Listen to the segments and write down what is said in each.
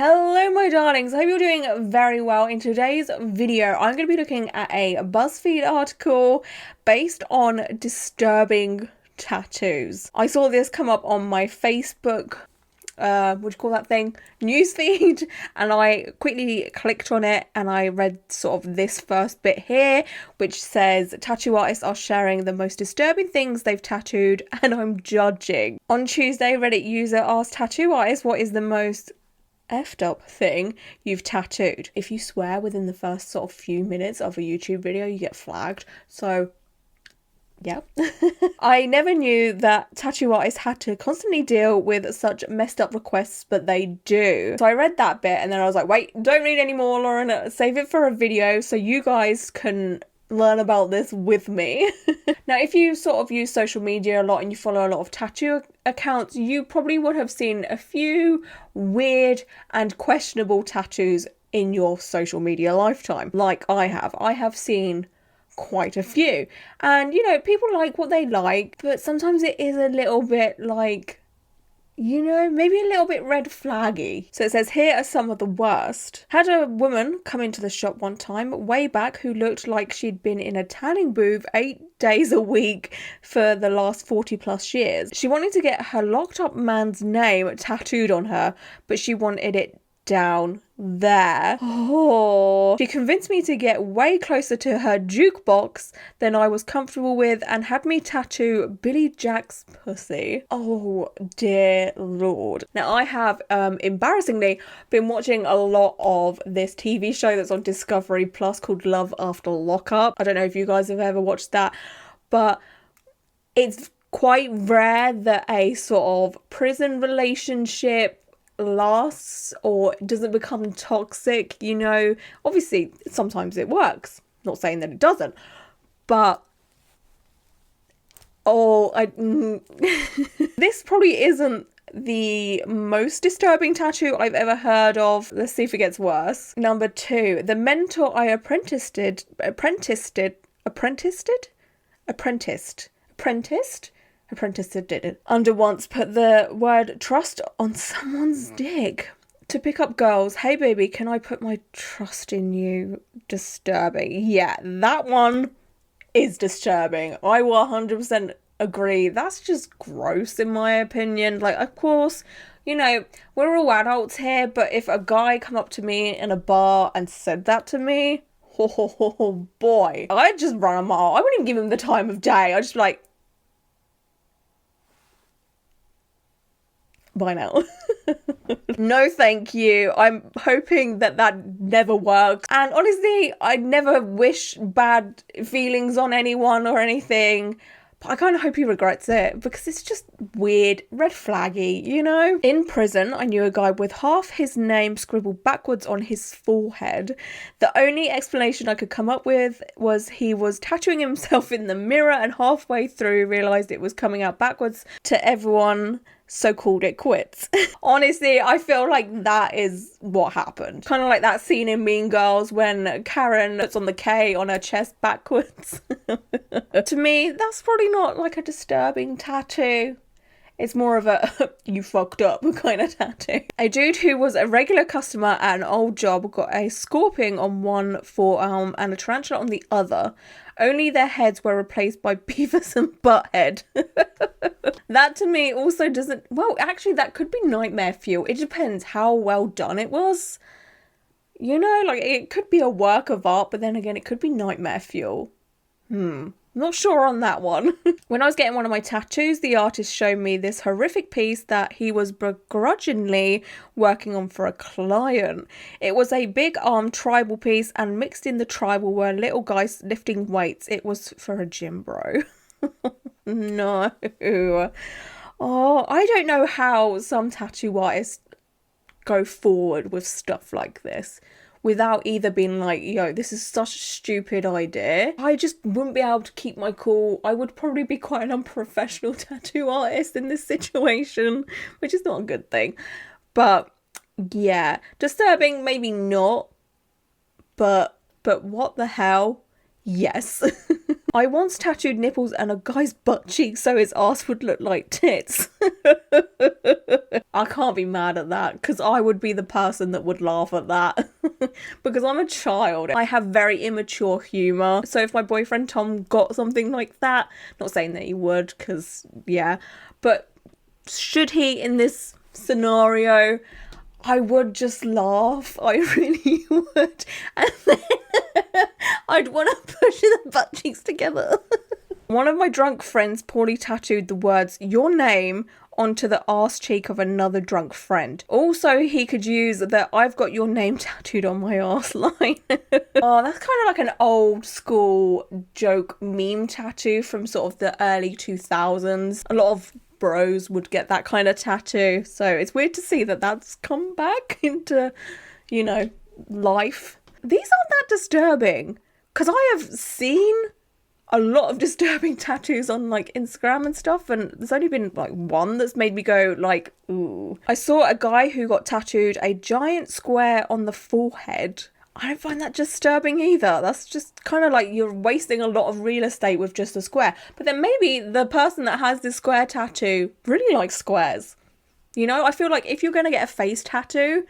Hello my darlings, I hope you're doing very well. In today's video, I'm going to be looking at a BuzzFeed article based on disturbing tattoos. I saw this come up on my Facebook, what do you call that thing? Newsfeed, and I quickly clicked on it and I read sort of this first bit here, which says tattoo artists are sharing the most disturbing things they've tattooed and I'm judging. On Tuesday, Reddit user asked tattoo artists what is the most effed up thing you've tattooed. If you swear within the first sort of few minutes of a YouTube video, you get flagged. So yeah. I never knew that tattoo artists had to constantly deal with such messed up requests, but they do. So I read that bit and then I was like, wait, don't read any more, Lauren. Save it for a video so you guys can learn about this with me. Now, if you sort of use social media a lot and you follow a lot of tattoo accounts, you probably would have seen a few weird and questionable tattoos in your social media lifetime, like I have. I have seen quite a few, and you know, people like what they like, but sometimes it is a little bit like, you know, maybe a little bit red flaggy. So it says, here are some of the worst. Had a woman come into the shop one time, way back, who looked like she'd been in a tanning booth 8 days a week for the last 40 plus years. She wanted to get her locked up man's name tattooed on her, but she wanted it down there. Oh, she convinced me to get way closer to her jukebox than I was comfortable with and had me tattoo Billy Jack's pussy. Oh dear lord. Now I have embarrassingly been watching a lot of this TV show that's on Discovery Plus called Love After Lockup. I don't know if you guys have ever watched that, but it's quite rare that a sort of prison relationship lasts or doesn't become toxic. You know, obviously sometimes it works, not saying that it doesn't, but this probably isn't the most disturbing tattoo I've ever heard of. Let's see if it gets worse. Number 2, the mentor I apprenticed did it under once put the word trust on someone's dick to pick up girls. Hey baby, can I put my trust in you? Disturbing. Yeah, that one is disturbing. I will 100% agree. That's just gross in my opinion. Like, of course, you know, we're all adults here, but if a guy come up to me in a bar and said that to me, oh boy, I'd just run a mile. I wouldn't even give him the time of day. I'd just be like, bye now. No thank you. I'm hoping that never works, and honestly I never wish bad feelings on anyone or anything, but I kind of hope he regrets it because it's just weird, red flaggy, you know? In prison, I knew a guy with half his name scribbled backwards on his forehead. The only explanation I could come up with was he was tattooing himself in the mirror and halfway through realised it was coming out backwards to everyone, so called it quits. Honestly, I feel like that is what happened. Kind of like that scene in Mean Girls when Karen puts on the K on her chest backwards. To me, that's probably not like a disturbing tattoo. It's more of a you fucked up kind of tattoo. A dude who was a regular customer at an old job got a scorpion on one forearm and a tarantula on the other. Only their heads were replaced by Beavis and Butthead. That to me also doesn't... Well, actually, that could be nightmare fuel. It depends how well done it was. You know, like, it could be a work of art, but then again, it could be nightmare fuel. Not sure on that one. When I was getting one of my tattoos, the artist showed me this horrific piece that he was begrudgingly working on for a client. It was a big arm tribal piece, and mixed in the tribal were little guys lifting weights. It was for a gym bro. No. Oh, I don't know how some tattoo artists go forward with stuff like this without either being like, yo, this is such a stupid idea. I just wouldn't be able to keep my cool. I would probably be quite an unprofessional tattoo artist in this situation, which is not a good thing. But yeah, disturbing, maybe not, but what the hell? Yes. I once tattooed nipples and a guy's butt cheek so his ass would look like tits. I can't be mad at that because I would be the person that would laugh at that because I'm a child. I have very immature humour. So if my boyfriend Tom got something like that, not saying that he would because, yeah, but should he in this scenario, I would just laugh. I really would. And then I'd want to push the butt cheeks together. One of my drunk friends poorly tattooed the words, "your name," onto the arse cheek of another drunk friend. Also, he could use the "I've got your name tattooed on my arse" line. Oh, that's kind of like an old school joke meme tattoo from sort of the early 2000s. A lot of bros would get that kind of tattoo. So it's weird to see that that's come back into, you know, life. These aren't that disturbing because I have seen a lot of disturbing tattoos on like Instagram and stuff, and there's only been like one that's made me go like, ooh. I saw a guy who got tattooed a giant square on the forehead. I don't find that disturbing either. That's just kind of like you're wasting a lot of real estate with just a square. But then maybe the person that has this square tattoo really likes squares. You know, I feel like if you're going to get a face tattoo,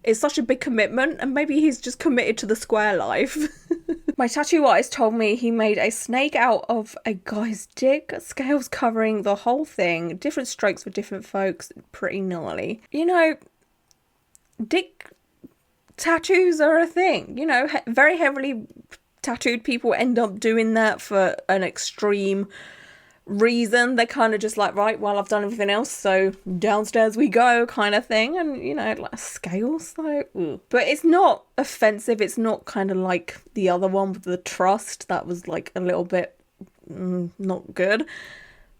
it's such a big commitment, and maybe he's just committed to the square life. My tattoo artist told me he made a snake out of a guy's dick, scales covering the whole thing, different strokes for different folks, pretty gnarly. You know, dick tattoos are a thing, you know, very heavily tattooed people end up doing that for an extreme reason. They're kind of just like, right, well, I've done everything else, so downstairs we go kind of thing. And you know, like scales though, ooh. But it's not offensive. It's not kind of like the other one with the trust that was like a little bit not good,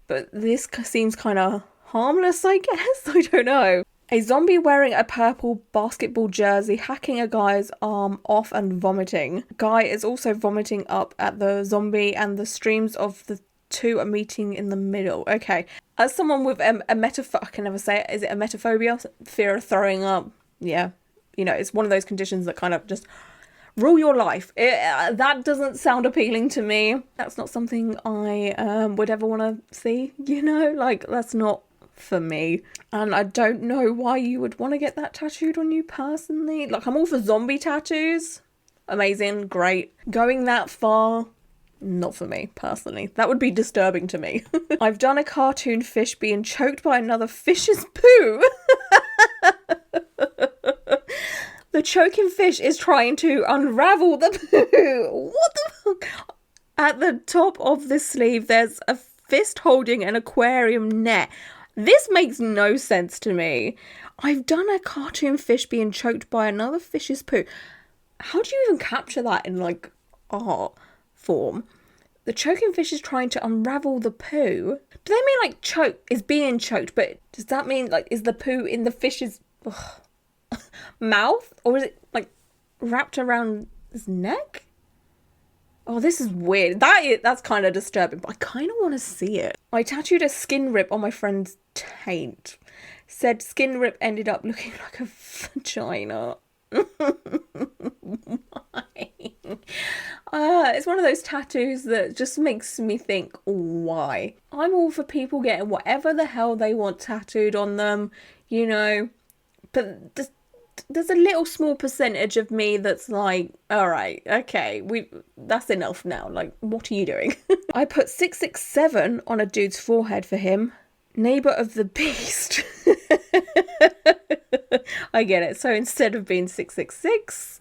but this seems kind of harmless, I guess. I don't know. A zombie wearing a purple basketball jersey hacking a guy's arm off and vomiting. Guy is also vomiting up at the zombie, and the streams of the two are meeting in the middle. Okay. As someone with a I can never say it. Is it emetophobia? Fear of throwing up. Yeah. You know, it's one of those conditions that kind of just rule your life. That doesn't sound appealing to me. That's not something I would ever want to see, you know? Like, that's not for me. And I don't know why you would want to get that tattooed on you personally. Like, I'm all for zombie tattoos. Amazing, great. Going that far, not for me personally. That would be disturbing to me. I've done a cartoon fish being choked by another fish's poo. The choking fish is trying to unravel the poo. What the fuck? At the top of the sleeve, there's a fist holding an aquarium net. This makes no sense to me. I've done a cartoon fish being choked by another fish's poo. How do you even capture that in like art form? The choking fish is trying to unravel the poo. Do they mean like choke is being choked, but does that mean like is the poo in the fish's mouth, or is it like wrapped around his neck? Oh, this is weird. That's kind of disturbing, but I kind of want to see it. I tattooed a skin rip on my friend's taint. Said skin rip ended up looking like a vagina. Why? It's one of those tattoos that just makes me think, why? I'm all for people getting whatever the hell they want tattooed on them, you know, but there's a little small percentage of me that's like, all right, okay, that's enough now. Like, what are you doing? I put 667 on a dude's forehead for him. Neighbor of the beast. I get it. So instead of being 666,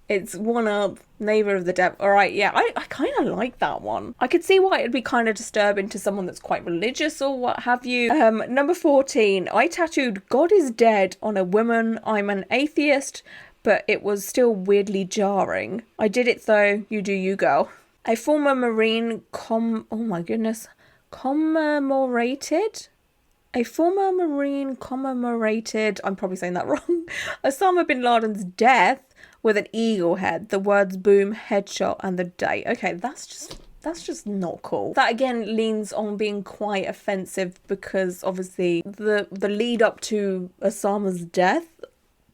it's one up, neighbor of the devil. All right, yeah, I kind of like that one. I could see why it'd be kind of disturbing to someone that's quite religious or what have you. Number 14, I tattooed "God is dead" on a woman. I'm an atheist, but it was still weirdly jarring. I did it though. You do you, girl. A former Marine commemorated. A former Marine commemorated, I'm probably saying that wrong, Osama bin Laden's death with an eagle head, the words boom, headshot, and the date. Okay, that's just not cool. That again leans on being quite offensive because obviously the lead up to Osama's death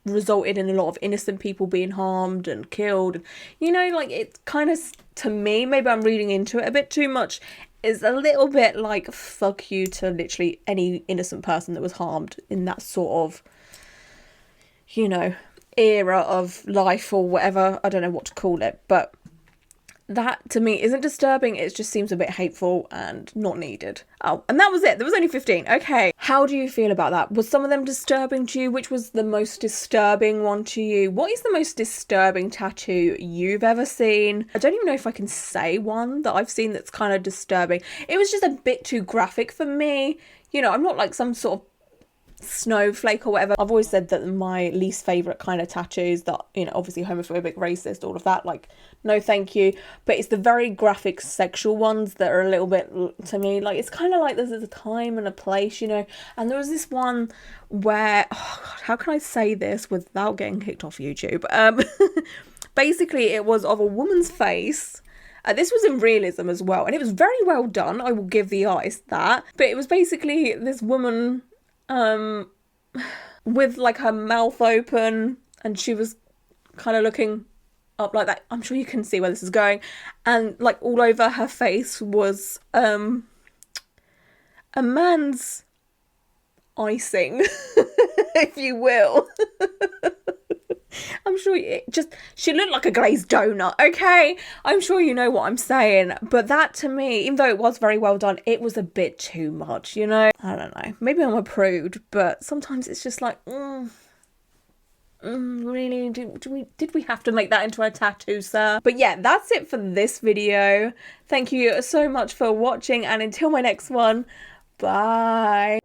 resulted in a lot of innocent people being harmed and killed. You know, like, it's kind of, to me, maybe I'm reading into it a bit too much, is a little bit like, fuck you to literally any innocent person that was harmed in that sort of, you know, era of life or whatever. I don't know what to call it, but that to me isn't disturbing. It just seems a bit hateful and not needed. Oh, and that was it. There was only 15. Okay. How do you feel about that? Was some of them disturbing to you? Which was the most disturbing one to you? What is the most disturbing tattoo you've ever seen? I don't even know if I can say one that I've seen that's kind of disturbing. It was just a bit too graphic for me. You know, I'm not like some sort of snowflake or whatever. I've always said that my least favourite kind of tattoos that, you know, obviously homophobic, racist, all of that, like, no thank you. But it's the very graphic sexual ones that are a little bit, to me, like, it's kind of like there's a time and a place, you know. And there was this one where, oh God, how can I say this without getting kicked off YouTube? Basically, it was of a woman's face. This was in realism as well, and it was very well done. I will give the artist that. But it was basically this woman with like her mouth open, and she was kind of looking up like that. I'm sure you can see where this is going. And like all over her face was a man's icing, if you will. I'm sure she looked like a glazed donut, okay? I'm sure you know what I'm saying. But that, to me, even though it was very well done, it was a bit too much, you know? I don't know. Maybe I'm a prude, but sometimes it's just like, really? Did we have to make that into a tattoo, sir? But yeah, that's it for this video. Thank you so much for watching, and until my next one, bye.